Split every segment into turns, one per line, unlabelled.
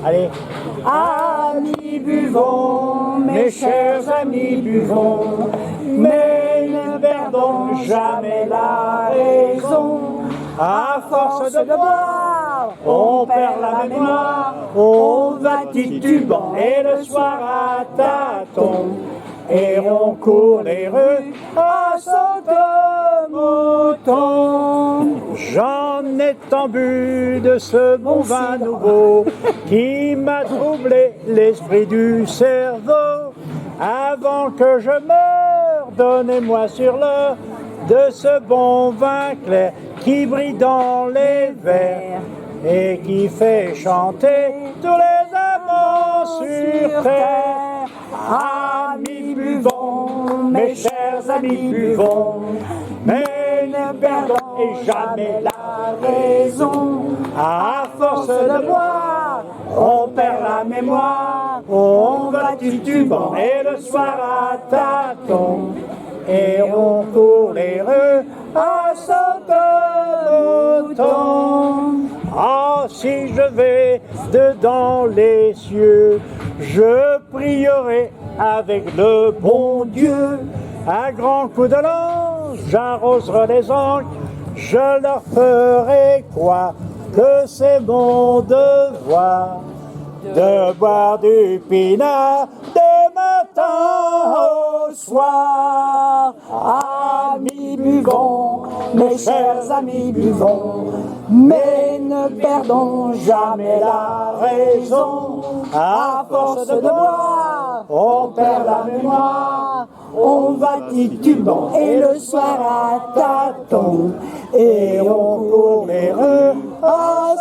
Allez. Amis buvons, mes chers amis buvons, mais ne perdons jamais la raison. À force de boire, on perd la mémoire, on va titubant et le soir à tâtons. Et on court les rues à sauter-moutons. J'en ai tant bu de ce bon vin nouveau qui m'a troublé l'esprit du cerveau. Avant que je meure, donnez-moi sur l'heure de ce bon vin clair qui brille dans les verres et qui fait chanter tous les amants sur terre. Amis buvons, mes chers amis buvons, mais ne perdons jamais la raison. À force de boire, on perd la mémoire, on va titubant et le soir à tâtons. Et on court les rues à sauter-moutons. Ah, si je vais dedans les cieux, je prierai avec le bon Dieu. À grands coups de lance, j'arroserai les anges, je leur ferai croire que c'est mon devoir de boire du pinard de matin au soir. Amis buvons, mes chers amis buvons, mais ne perdons jamais la raison. À force de boire, on perd la mémoire, on va titubant et le soir à tâtons, et on court les rues à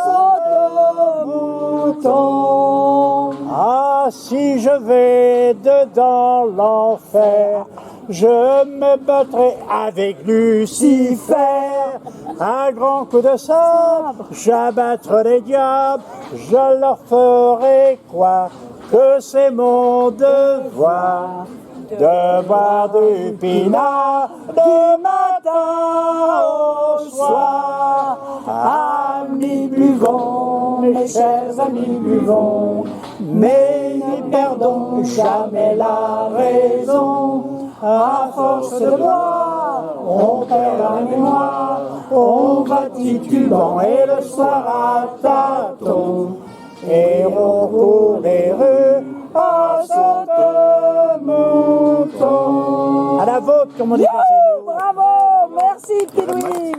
sauter-moutons. Ah, si je vais dedans l'enfer, je me battrai avec Lucifer. Un grand coup de sabre, j'abattrai les diables, je leur ferai croire que c'est mon devoir de boire du pinard de matin au soir. Amis buvons, mes chers amis buvons, mais ne perdons jamais la raison. À force de boire, on perd la mémoire, on va titubant et le soir à tâtons, et on court les rues à sauter-moutons. À la vôtre, comme on dit.
Bravo, merci Pidouin.